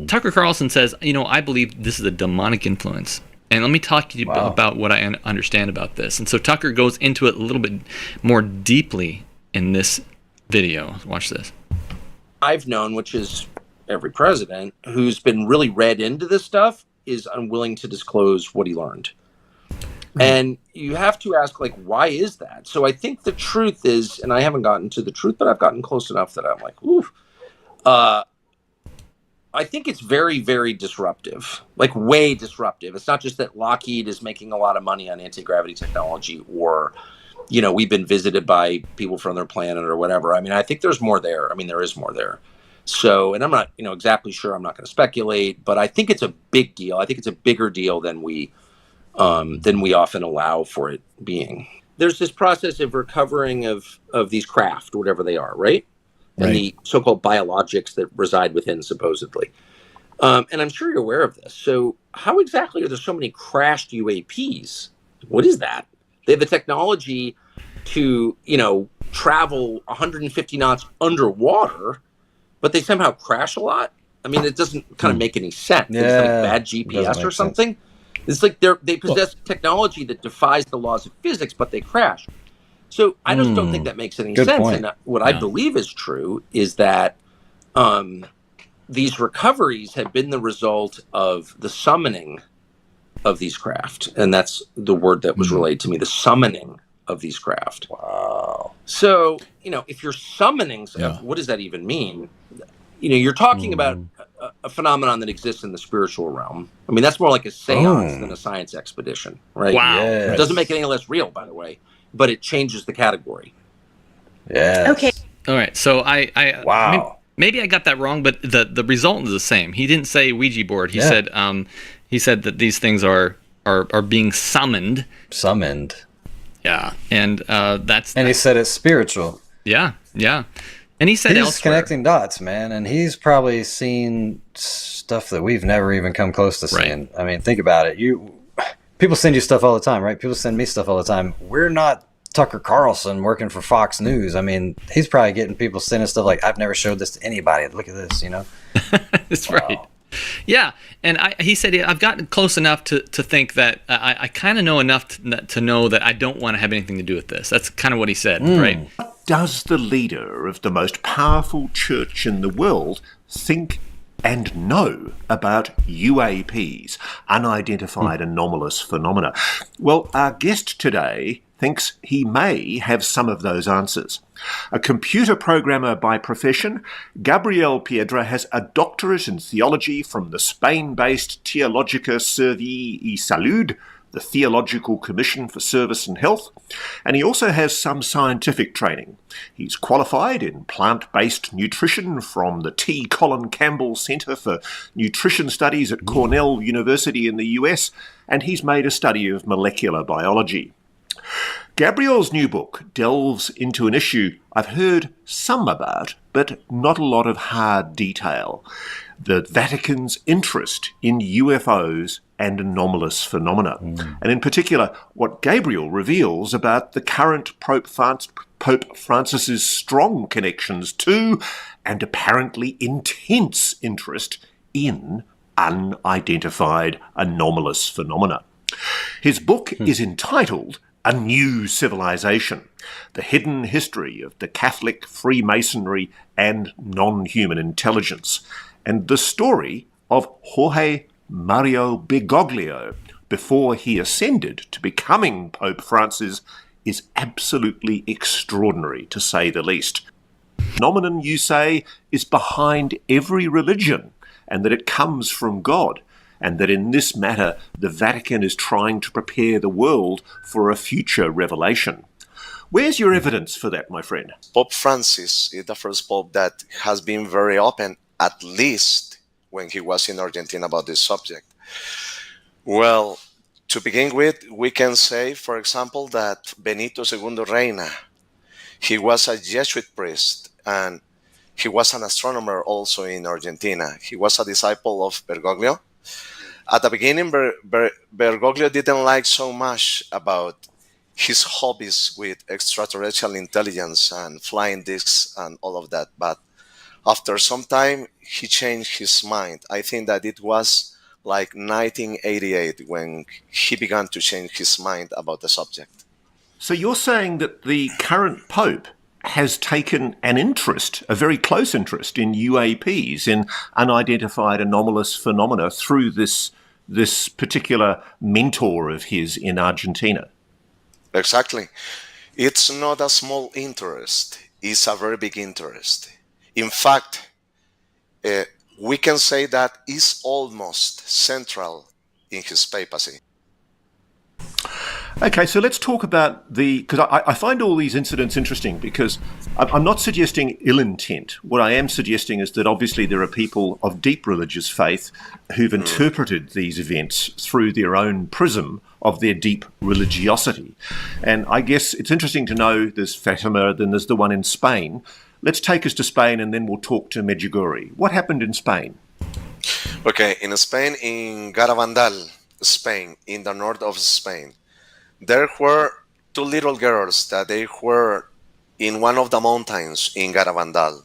Tucker Carlson says, I believe this is a demonic influence. And let me talk to you about what I understand about this. And so Tucker goes into it a little bit more deeply in this video. Watch this. I've known, which is every president who's been really read into this stuff is unwilling to disclose what he learned. And you have to ask, like, why is that? So I think the truth is, and I haven't gotten to the truth, but I've gotten close enough that I'm like, ooh. I think it's very, very disruptive, like way disruptive. It's not just that Lockheed is making a lot of money on anti-gravity technology or, we've been visited by people from their planet or whatever. I mean, I think there's more there. I mean, there is more there. So, and I'm not, exactly sure. I'm not going to speculate, but I think it's a big deal. I think it's a bigger deal than we often allow for it being. There's this process of recovering of these craft, whatever they are, right? And the so-called biologics that reside within, supposedly. And I'm sure you're aware of this. So how exactly are there so many crashed UAPs? What is that? They have the technology to, travel 150 knots underwater, but they somehow crash a lot? I mean, it doesn't kind of make any sense. Yeah, it's like bad GPS or something. Sense. It's like they possess technology that defies the laws of physics, but they crash. So I just don't think that makes any sense. Point. And what I believe is true is that these recoveries have been the result of the summoning of these craft. And that's the word that was relayed to me, the summoning of these craft. Wow. So, if you're summoning stuff, what does that even mean? You're talking about a phenomenon that exists in the spiritual realm. I mean, that's more like a seance than a science expedition, right? Wow. Yes. It doesn't make it any less real, by the way. But it changes the category. Yeah. Okay. All right. So I maybe I got that wrong, but the result is the same. He didn't say Ouija board. He said that these things are being summoned. Summoned. Yeah. And he said it's spiritual. Yeah. Yeah. And he said he's connecting dots, man, and he's probably seen stuff that we've never even come close to seeing. I mean, think about it. People send you stuff all the time, right? People send me stuff all the time. We're not Tucker Carlson working for Fox News. I mean, he's probably getting people sending stuff like, I've never showed this to anybody. Look at this, That's right. Yeah. And he said, I've gotten close enough to think that I kind of know enough to know that I don't want to have anything to do with this. That's kind of what he said, right? What does the leader of the most powerful church in the world think and know about UAPs, unidentified anomalous phenomena? Well, our guest today thinks he may have some of those answers. A computer programmer by profession, Gabriel Piedra has a doctorate in theology from the Spain-based Teológica Servii y Salud, the Theological Commission for Service and Health, and he also has some scientific training. He's qualified in plant-based nutrition from the T. Colin Campbell Center for Nutrition Studies at Cornell University in the US, and he's made a study of molecular biology. Gabriel's new book delves into an issue I've heard some about, but not a lot of hard detail: the Vatican's interest in UFOs and anomalous phenomena, and in particular what Gabriel reveals about the current Pope Francis's strong connections to and apparently intense interest in unidentified anomalous phenomena. His book is entitled A New Civilization: The Hidden History of the Catholic, Freemasonry and Non-Human Intelligence, and the story of Jorge Mario Bergoglio before he ascended to becoming Pope Francis is absolutely extraordinary, to say the least. The phenomenon, you say, is behind every religion, and that it comes from God, and that in this matter the Vatican is trying to prepare the world for a future revelation. Where's your evidence for that, my friend? Pope Francis is the first pope that has been very open, at least when he was in Argentina, about this subject. Well, to begin with, we can say, for example, that Benito II Reina, he was a Jesuit priest, and he was an astronomer also in Argentina. He was a disciple of Bergoglio. At the beginning, Bergoglio didn't like so much about his hobbies with extraterrestrial intelligence and flying discs and all of that. But After some time, he changed his mind. I think that it was like 1988 when he began to change his mind about the subject. So you're saying that the current Pope has taken an interest, a very close interest, in UAPs, in unidentified anomalous phenomena, through this particular mentor of his in Argentina. Exactly. It's not a small interest. It's a very big interest. In fact, we can say that is almost central in his papacy. Okay, so let's talk about because I find all these incidents interesting, because I'm not suggesting ill intent. What I am suggesting is that obviously there are people of deep religious faith who've interpreted these events through their own prism of their deep religiosity. And I guess it's interesting to know there's Fatima, then there's the one in Spain. Let's take us to Spain, and then we'll talk to Medjugorje. What happened in Spain? Okay, in Spain, in Garabandal, Spain, in the north of Spain, there were two little girls that they were in one of the mountains in Garabandal.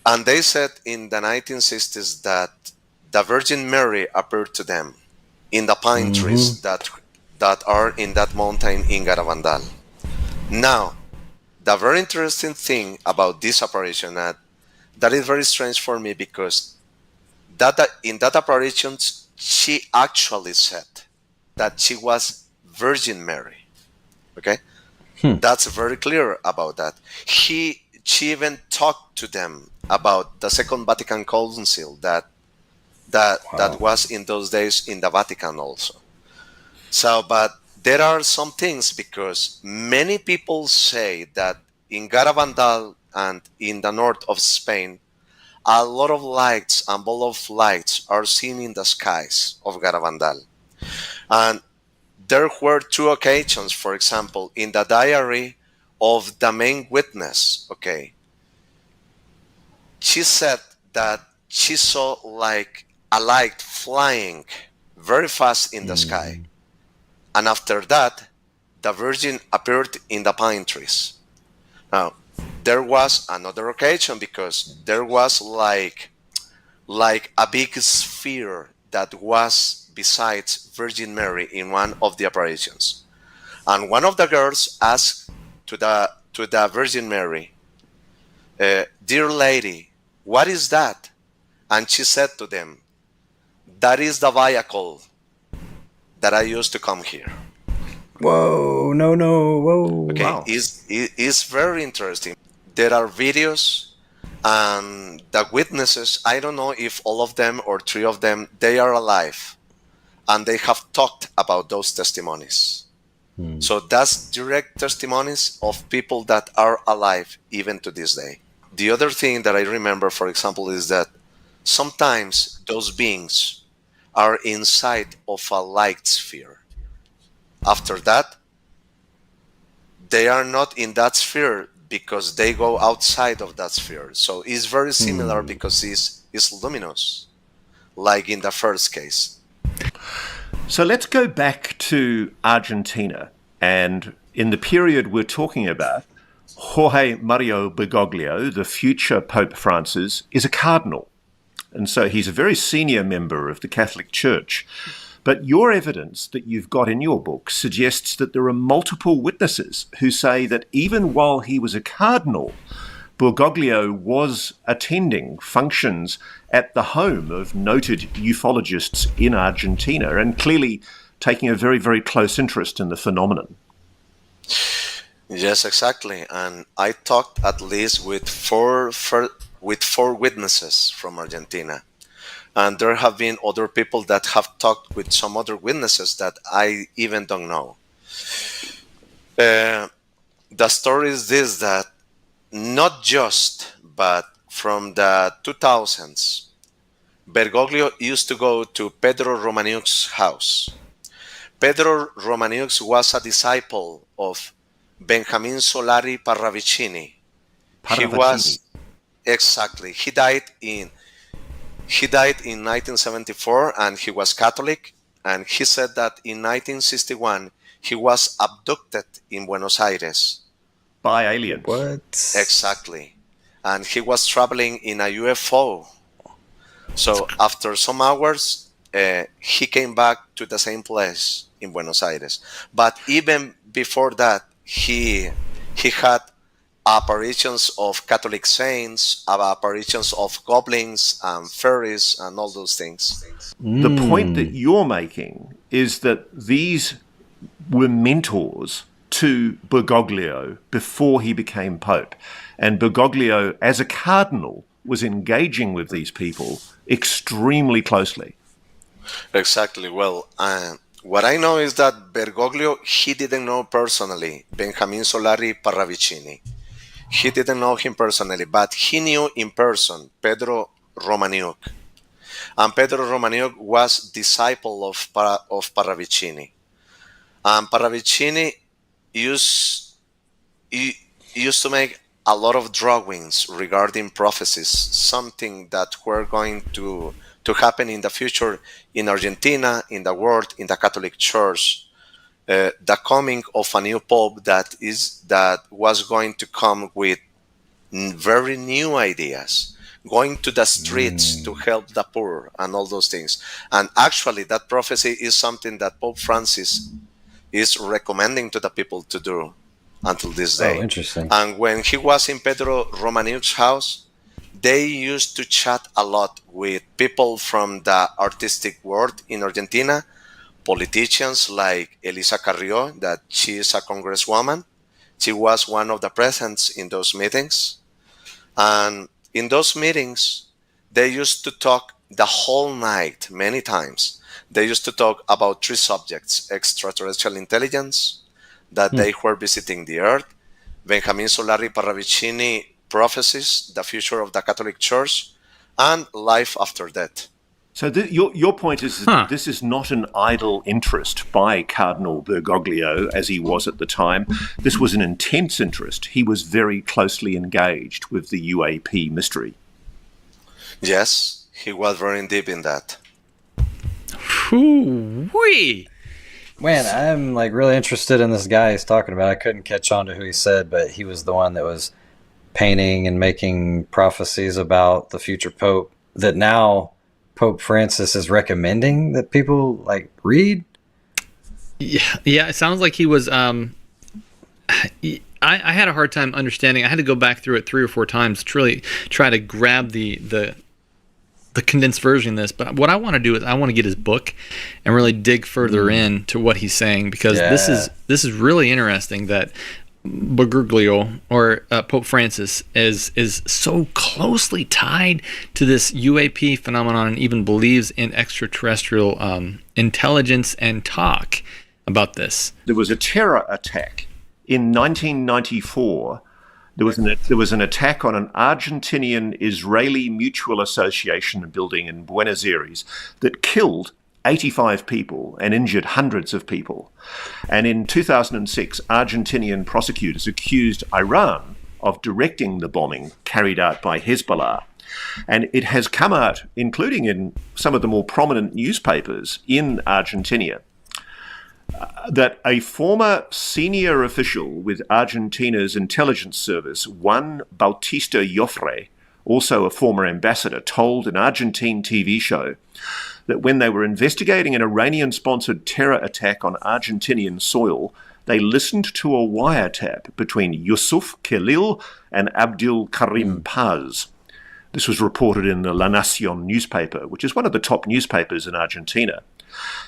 And they said in the 1960s that the Virgin Mary appeared to them in the pine trees that are in that mountain in Garabandal. Now, the very interesting thing about this apparition that is very strange for me, because in that apparition she actually said that she was Virgin Mary. Okay? That's very clear about that. She even talked to them about the Second Vatican Council that was in those days in the Vatican also. So, but there are some things, because many people say that in Garabandal and in the north of Spain, a lot of lights and ball of lights are seen in the skies of Garabandal. And there were two occasions, for example, in the diary of the main witness, okay, she said that she saw like a light flying very fast in the sky. And after that, the Virgin appeared in the pine trees. Now, there was another occasion, because there was like a big sphere that was besides Virgin Mary in one of the apparitions. And one of the girls asked to the Virgin Mary, "Dear lady, what is that?" And she said to them, "That is the vehicle that I used to come here." Whoa, no, whoa. Okay, Wow. it's very interesting. There are videos, and the witnesses, I don't know if all of them or three of them, they are alive. And they have talked about those testimonies. So that's direct testimonies of people that are alive even to this day. The other thing that I remember, for example, is that sometimes those beings are inside of a light sphere. After that, they are not in that sphere because they go outside of that sphere. So it's very similar because it's luminous, like in the first case. So let's go back to Argentina, and in the period we're talking about, Jorge Mario Bergoglio, the future Pope Francis, is a cardinal, and so he's a very senior member of the Catholic Church. But your evidence that you've got in your book suggests that there are multiple witnesses who say that even while he was a cardinal, Bergoglio was attending functions at the home of noted ufologists in Argentina, and clearly taking a very, very close interest in the phenomenon. Yes, exactly. And I talked at least with four witnesses from Argentina. And there have been other people that have talked with some other witnesses that I even don't know. The story is this, that not just, but from the 2000s, Bergoglio used to go to Pedro Romaniuk's house. Pedro Romaniuk was a disciple of Benjamin Solari Parravicini. He was, exactly, he died in 1974, and he was Catholic, and he said that in 1961 he was abducted in Buenos Aires by aliens. What? Exactly. and he was traveling in a UFO. So after some hours, he came back to the same place in Buenos Aires. But even before that, he had apparitions of Catholic saints, apparitions of goblins and fairies and all those things. The point that you're making is that these were mentors to Bergoglio before he became Pope. And Bergoglio, as a cardinal, was engaging with these people extremely closely. Exactly. Well, what I know is that Bergoglio, he didn't know personally Benjamin Solari Parravicini. He didn't know him personally, but he knew in person Pedro Romaniuk. And Pedro Romaniuk was disciple of Parravicini. And Parravicini used to make a lot of drawings regarding prophecies, something that were going to happen in the future in Argentina, in the world, in the Catholic Church. The coming of a new pope that was going to come with very new ideas, going to the streets to help the poor and all those things. And actually, that prophecy is something that Pope Francis is recommending to the people to do until this day. Oh, interesting. And when he was in Pedro Romaniuk's house, they used to chat a lot with people from the artistic world in Argentina, politicians like Elisa Carrió, that she is a congresswoman. She was one of the presents in those meetings. And in those meetings, they used to talk the whole night, many times. They used to talk about three subjects: extraterrestrial intelligence, that they were visiting the Earth, Benjamin Solari Parravicini prophecies, the future of the Catholic Church, and life after death. So your point is that this is not an idle interest by Cardinal Bergoglio, as he was at the time. This was an intense interest. He was very closely engaged with the UAP mystery. Yes, he was very deep in that. Whoo-wee! Man, I'm like really interested in this guy he's talking about. I couldn't catch on to who he said, but he was the one that was painting and making prophecies about the future pope that now Pope Francis is recommending that people like read. Yeah, it sounds like he was. I had a hard time understanding. I had to go back through it 3 or 4 times to really try to grab the condensed version of this. But what I want to do is I want to get his book and really dig further in to what he's saying, because this is really interesting that Bergoglio, or Pope Francis, is so closely tied to this UAP phenomenon and even believes in extraterrestrial intelligence and talk about this. There was a terror attack in 1994. There was an attack on an Argentinian-Israeli mutual association building in Buenos Aires that killed 85 people and injured hundreds of people. And in 2006, Argentinian prosecutors accused Iran of directing the bombing carried out by Hezbollah. And it has come out, including in some of the more prominent newspapers in Argentina, that a former senior official with Argentina's intelligence service, Juan Bautista Joffre, also a former ambassador, told an Argentine TV show that when they were investigating an Iranian-sponsored terror attack on Argentinian soil, they listened to a wiretap between Yusuf Khalil and Abdul Karim Paz. This was reported in the La Nación newspaper, which is one of the top newspapers in Argentina.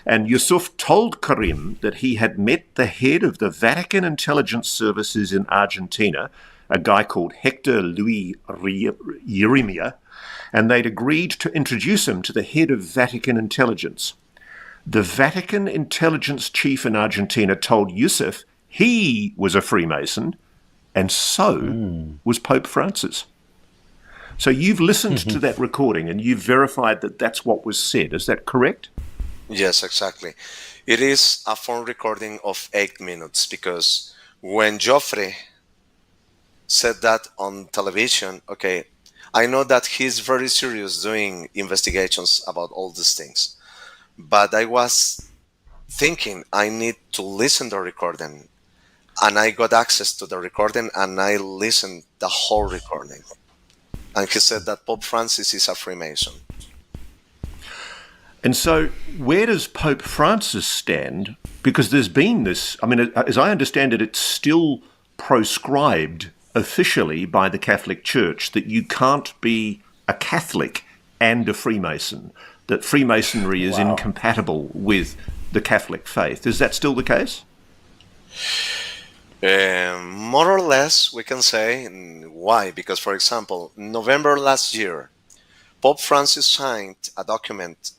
And Yusuf told Karim that he had met the head of the Vatican intelligence services in Argentina, a guy called Hector Luis Yeremia, and they'd agreed to introduce him to the head of Vatican intelligence. The Vatican intelligence chief in Argentina told Yusuf he was a Freemason, and so was Pope Francis. So you've listened to that recording and you've verified that that's what was said. Is that correct? Yes, exactly. It is a phone recording of 8 minutes, because when Joffre said that on television, okay, I know that he's very serious doing investigations about all these things, but I was thinking I need to listen to the recording, and I got access to the recording and I listened the whole recording. And he said that Pope Francis is a Freemason. And so where does Pope Francis stand? Because there's been this, I mean, as I understand it, it's still proscribed officially by the Catholic Church that you can't be a Catholic and a Freemason, that Freemasonry is incompatible with the Catholic faith. Is that still the case? More or less, we can say. Why? Because, for example, November last year, Pope Francis signed a document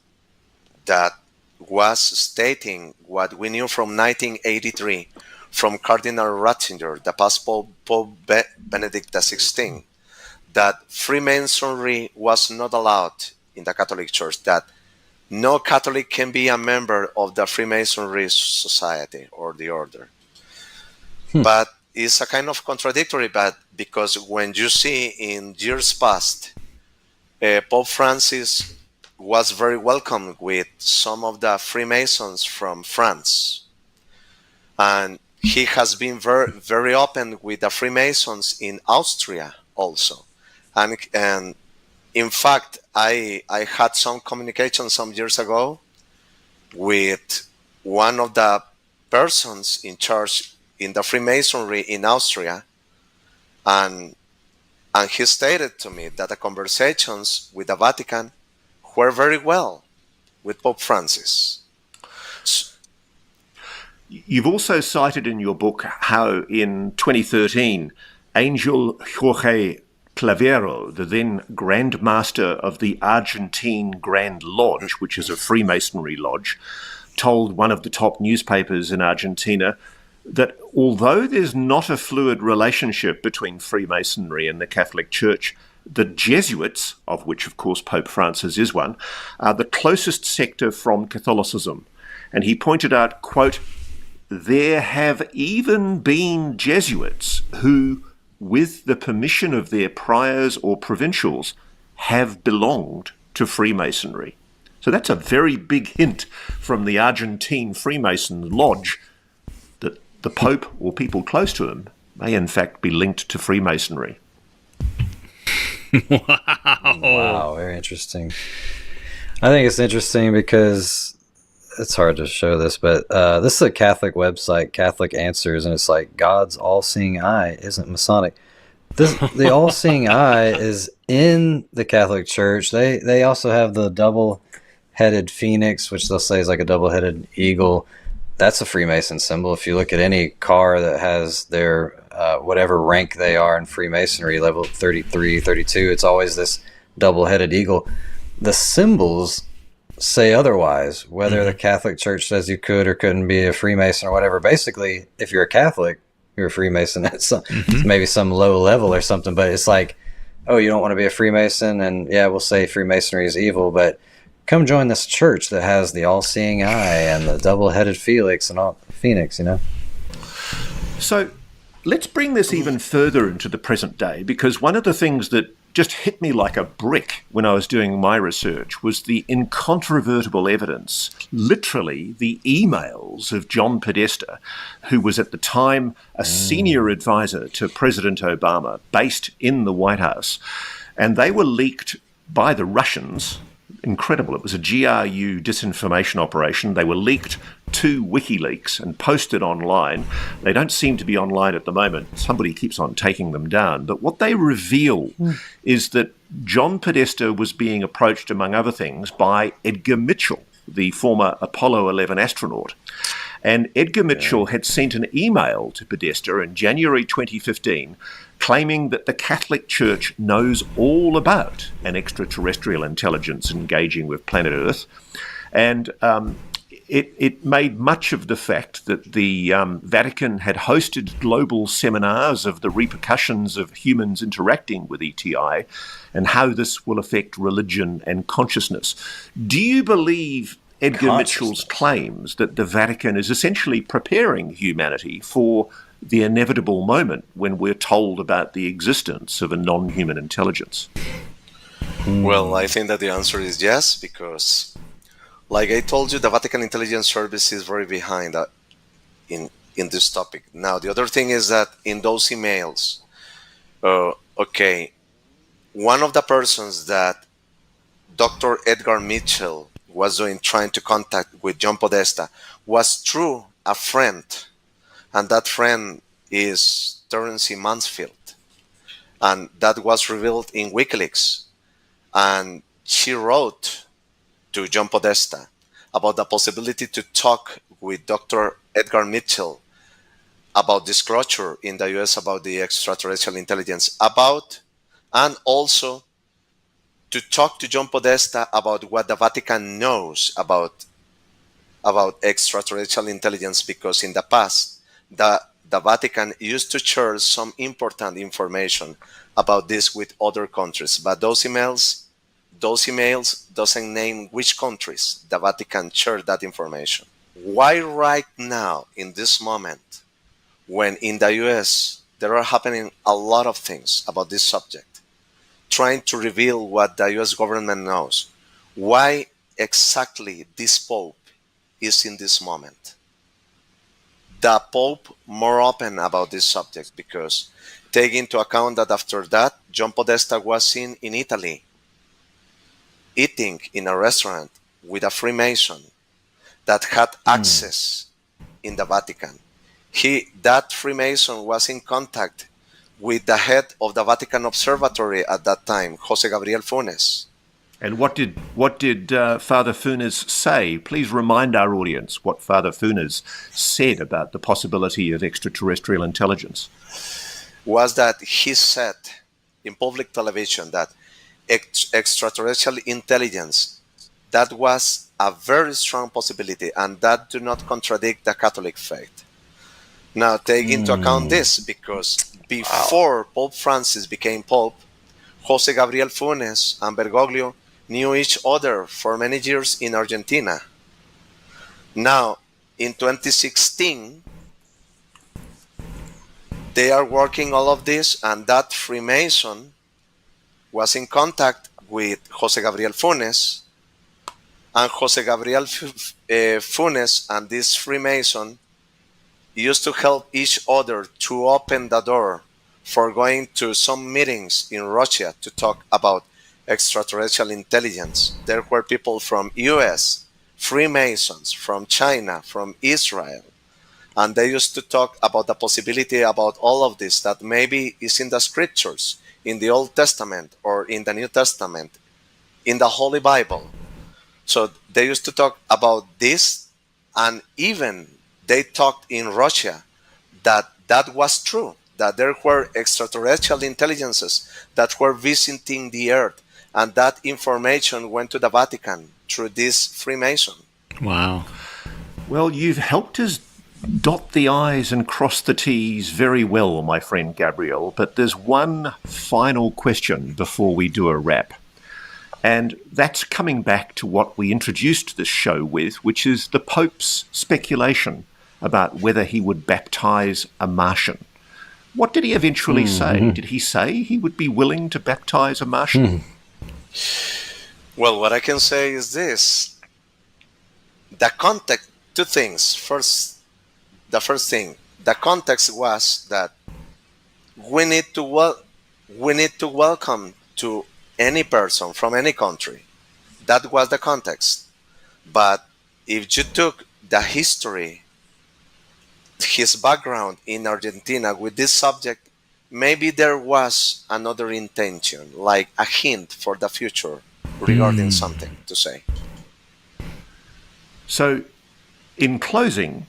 that was stating what we knew from 1983 from Cardinal Ratzinger, the past Pope Benedict XVI, that Freemasonry was not allowed in the Catholic Church, that no Catholic can be a member of the Freemasonry society or the order. But it's a kind of contradictory, but because when you see in years past, Pope Francis was very welcome with some of the Freemasons from France. And he has been very, very open with the Freemasons in Austria also. And in fact, I had some communication some years ago with one of the persons in charge in the Freemasonry in Austria, and he stated to me that the conversations with the Vatican were very well with Pope Francis. You've also cited in your book how in 2013, Angel Jorge Clavero, the then Grand Master of the Argentine Grand Lodge, which is a Freemasonry lodge, told one of the top newspapers in Argentina that although there's not a fluid relationship between Freemasonry and the Catholic Church, the Jesuits, of which of course Pope Francis is one, are the closest sector from Catholicism. And he pointed out, quote, "There have even been Jesuits who, with the permission of their priors or provincials, have belonged to Freemasonry." So that's a very big hint from the Argentine Freemason Lodge that the Pope or people close to him may in fact be linked to Freemasonry. Wow, very interesting. I think it's interesting because it's hard to show this, but this is a Catholic website, Catholic Answers, and it's like God's all-seeing eye isn't Masonic. The all-seeing eye is in the Catholic Church. They also have the double-headed phoenix, which they'll say is like a double-headed eagle. That's a Freemason symbol. If you look at any car that has their whatever rank they are in Freemasonry, level 33, 32, it's always this double-headed eagle. The symbols say otherwise, whether the Catholic Church says you could or couldn't be a Freemason or whatever. Basically, if you're a Catholic, you're a Freemason at some, maybe some low level or something, but it's like, oh, you don't want to be a Freemason, and yeah, we'll say Freemasonry is evil, but come join this church that has the all-seeing eye and the double-headed phoenix and all phoenix, you know? So let's bring this even further into the present day, because one of the things that just hit me like a brick when I was doing my research was the incontrovertible evidence, literally the emails of John Podesta, who was at the time a senior advisor to President Obama, based in the White House. And they were leaked by the Russians. Incredible. It was a GRU disinformation operation. They were leaked to WikiLeaks and posted online. They don't seem to be online at the moment. Somebody keeps on taking them down. But what they reveal is that John Podesta was being approached, among other things, by Edgar Mitchell, the former Apollo 11 astronaut. And Edgar Mitchell had sent an email to Podesta in January 2015 claiming that the Catholic Church knows all about an extraterrestrial intelligence engaging with planet Earth. And it made much of the fact that the Vatican had hosted global seminars of the repercussions of humans interacting with ETI and how this will affect religion and consciousness. Do you believe Edgar Mitchell's claims that the Vatican is essentially preparing humanity for the inevitable moment when we're told about the existence of a non-human intelligence? Well, I think that the answer is yes, because, like I told you, the Vatican Intelligence Service is very behind in this topic. Now, the other thing is that in those emails, one of the persons that Dr. Edgar Mitchell was trying to contact with John Podesta was through a friend, and that friend is Terence Mansfield, and that was revealed in WikiLeaks. And she wrote to John Podesta about the possibility to talk with Dr. Edgar Mitchell about disclosure in the US about the extraterrestrial intelligence, and also to talk to John Podesta about what the Vatican knows about extraterrestrial intelligence, because in the past, the Vatican used to share some important information about this with other countries, but those emails doesn't name which countries the Vatican shared that information. Why right now, in this moment, when in the US there are happening a lot of things about this subject, trying to reveal what the US government knows, why exactly this Pope is in this moment? The Pope more open about this subject, because take into account that after that, John Podesta was seen in Italy eating in a restaurant with a Freemason that had access in the Vatican. That Freemason was in contact with the head of the Vatican Observatory at that time, Jose Gabriel Funes. And what did Father Funes say? Please remind our audience what Father Funes said about the possibility of extraterrestrial intelligence. Was that he said in public television that extraterrestrial intelligence, that was a very strong possibility, and that do not contradict the Catholic faith. Now take into account this, because before Pope Francis became Pope, Jose Gabriel Funes and Bergoglio knew each other for many years in Argentina. Now, in 2016, they are working all of this, and that Freemason was in contact with Jose Gabriel Funes, and Jose Gabriel Funes and this Freemason used to help each other to open the door for going to some meetings in Russia to talk about extraterrestrial intelligence. There were people from US, Freemasons, from China, from Israel, and they used to talk about the possibility about all of this that maybe is in the scriptures, in the Old Testament or in the New Testament, in the Holy Bible. So they used to talk about this, and even they talked in Russia that was true, that there were extraterrestrial intelligences that were visiting the earth, and that information went to the Vatican through this Freemason. Wow. Well, you've helped us dot the I's and cross the T's very well, my friend Gabriel, but there's one final question before we do a wrap. And that's coming back to what we introduced this show with, which is the Pope's speculation about whether he would baptize a Martian. What did he eventually say? Did he say he would be willing to baptize a Martian? Well, what I can say is this. The context, two things. The first thing, the context was that we need to welcome to any person from any country. That was the context. But if you took the history, his background in Argentina with this subject, maybe there was another intention, like a hint for the future regarding something to say. So, in closing,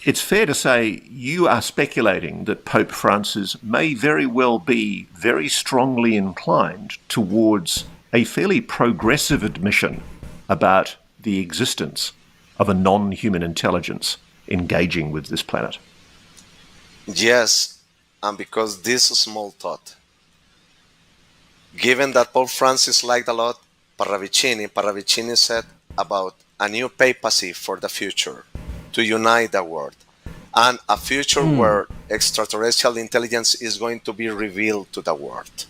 it's fair to say you are speculating that Pope Francis may very well be very strongly inclined towards a fairly progressive admission about the existence of a non-human intelligence engaging with this planet. Yes, and because this small thought, given that Pope Francis liked a lot Parravicini said about a new papacy for the future, to unite the world, and a future where extraterrestrial intelligence is going to be revealed to the world.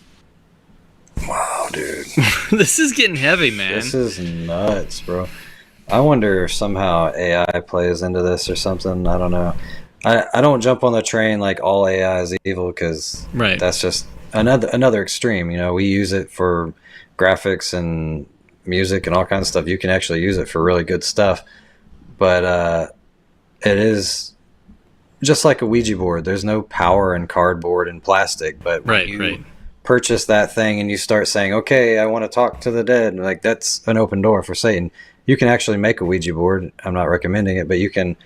Wow, dude. This is getting heavy, man. This is nuts, bro. I wonder if somehow AI plays into this or something. I don't know. I don't jump on the train like all AI is evil, because that's just another extreme. You know, we use it for graphics and music and all kinds of stuff. You can actually use it for really good stuff, but it is just like a Ouija board. There's no power in cardboard and plastic, but when you purchase that thing and you start saying, okay, I want to talk to the dead, like that's an open door for Satan. You can actually make a Ouija board. I'm not recommending it, but you can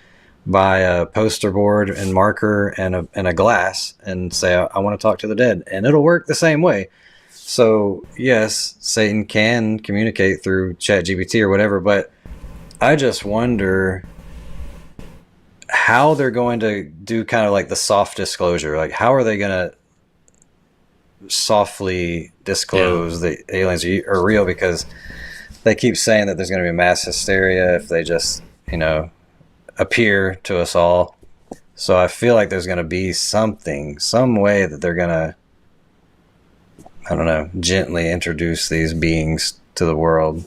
buy a poster board and marker and a glass and say, I want to talk to the dead, and it'll work the same way. So yes, Satan can communicate through ChatGPT or whatever, but I just wonder how they're going to do kind of like the soft disclosure. Like, how are they going to softly disclose the aliens are real? Because they keep saying that there's going to be mass hysteria if they just, you know, appear to us all. So I feel like there's going to be some way that they're going to, I don't know, gently introduce these beings to the world.